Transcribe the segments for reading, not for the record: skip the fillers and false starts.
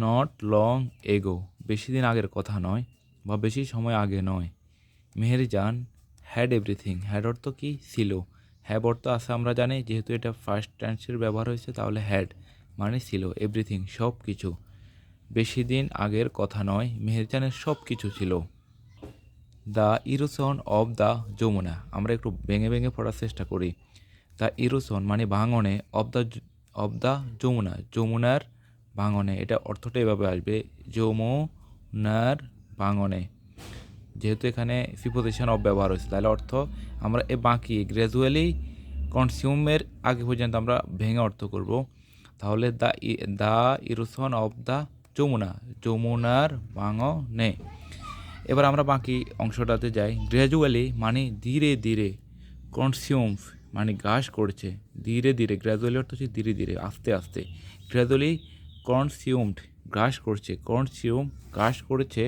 Not long ago, বেশি দিন আগের কথা নয় বা বেশি সময় আগে নয়। মেহেরজান হ্যাড এভরিথিং, হ্যাড অর্থ কি ছিল, হ্যাভ অর্থ আছে আমরা জানি, যেহেতু এটা ফার্স্ট টেন্সের ব্যবহার হয়েছে তাহলে হ্যাড মানে ছিল, এভরিথিং সব কিছু। বেশি দিন আগের কথা নয়, মেহেরজানের সব কিছু ছিল। The erosion of the Jamuna, আমরা একটু ভেঙে ভেঙে পড়ার চেষ্টা করি। দ্য ইরোশন মানে ভাঙনে, অব দ্য যমুনা, যমুনার ভাঙনে, এটা অর্থটা এভাবে আসবে, যমুনার ভাঙনে। যেহেতু এখানে প্রিপোজিশন অফ ব্যবহার হয়েছে তাহলে অর্থ আমরা বাকি গ্র্যাজুয়ালি কনজিউমের আগে পর্যন্ত আমরা ভেঙে অর্থ করব। তাহলে the erosion of the Jamuna, যমুনার ভাঙনে। এবার আমরা বাকি অংশটাতে যাই। গ্র্যাজুয়ালি মানে ধীরে ধীরে, কনজিউম মানে গ্রাস করছে, ধীরে ধীরে, গ্র্যাজুয়ালি অর্থ হচ্ছে ধীরে ধীরে, আস্তে আস্তে। গ্র্যাজুয়ালি কনজিউমড গ্রাস করছে, কনজিউম গ্রাস করেছে,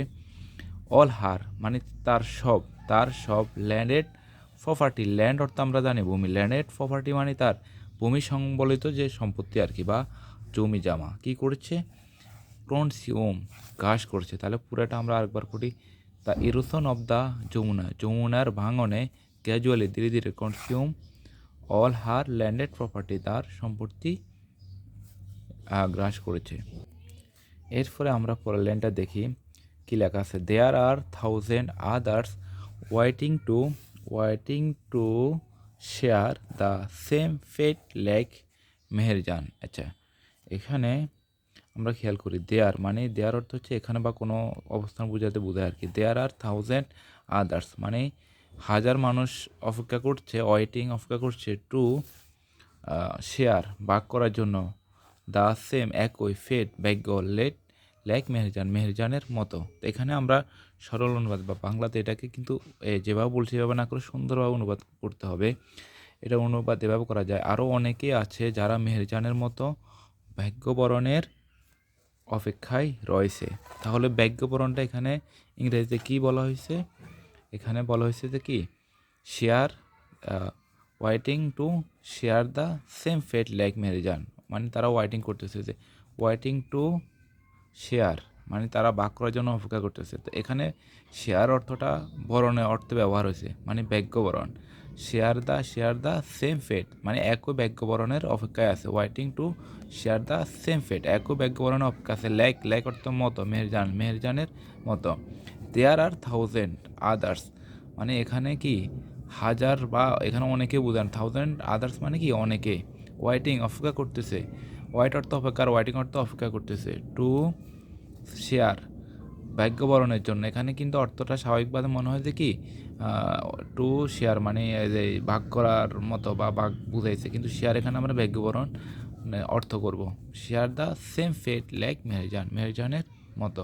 অল হার মানে তার সব ল্যান্ডেড প্রপার্টি, ল্যান্ড অর্থ আমরা জানি ভূমি, ল্যান্ডেড প্রপার্টি মানে তার ভূমি সংবলিত যে সম্পত্তি আর কি, বা জমি জামা, কী করছে, কনজিউম গ্রাস করছে। তাহলে পুরোটা আমরা আরেকবার করি। The erosion of the Jamuna, যমুনার ভাঙনে গ্র্যাজুয়ালি ধীরে ধীরে, consume all her landed property, তার সম্পত্তি গ্রাস করেছে। এরপরে আমরা পরের লাইনটা দেখি কি লেখা আছে। There are thousand others waiting to share the same fate like Meherjaan. আচ্ছা, এখানে আমরা খেয়াল করি দেয়ার মানে, দেয়ার অর্থ হচ্ছে এখানে বা কোনো অবস্থান বোঝায় আর কি। দেয়ার আর থাউজেন্ড আদার্স মানে হাজার মানুষ অপেক্ষা করছে, অপেক্ষা করছে, টু শেয়ার ভাগ করার জন্য, দ্য সেম একই, ফেট ভাগ্য, লাইক মেহেরজানের মতো। তো এখানে আমরা সরল অনুবাদ বা বাংলাতে এটাকে কিন্তু যেভাবে বলছি এভাবে না করে সুন্দরভাবে অনুবাদ করতে হবে। এটা অনুবাদ এভাবে করা যায়, আরও অনেকে আছে যারা মেহেরজানের মতো ভাগ্যবরণের অপেক্ষায় রয়েছে। তাহলে ভাগ্যবরণটা এখানে ইংরেজিতে কি বলা হয়েছে, এখানে বলা হয়েছে যে কি, share, waiting to share the same fate like Meherjaan, মানে তারা ওয়েটিং করতেছে, যে ওয়েটিং টু শেয়ার মানে তারা ভাগ করার জন্য অপেক্ষা করতেছে। তো এখানে শেয়ার অর্থটা বরণের অর্থে ব্যবহার হয়েছে, মানে ভাগ্যবরণ। শেয়ার দ্য সেম ফেট মানে একই ভাগ্যবরণের অপেক্ষায় আছে, waiting to share the same fate একই ভাগ্যবরণের অপেক্ষা আছে, লাইক অর্থ মতো, মেহেরজানের মতো। দেয়ার আর থাউজেন্ড আদার্স মানে এখানে কি হাজার বা এখানে অনেকে বোঝান, থাউজেন্ড আদার্স মানে কি অনেকে, ওয়েটিং অপেক্ষা করতেছে, ওয়েট অর্থ অপেক্ষা, ওয়েটিং অর্থ অপেক্ষা করতেছে, টু শেয়ার ভাগ্যবরণের জন্য। এখানে কিন্তু অর্থটা স্বাভাবিকভাবে মনে হয় যে কি, টু শেয়ার মানে যে ভাগ করার মতো বা ভাগ বুঝাইছে, কিন্তু শেয়ার এখানে আমরা ভাগ্যবরণ অর্থ করব, share the same fate like মেহেরজানের মতো।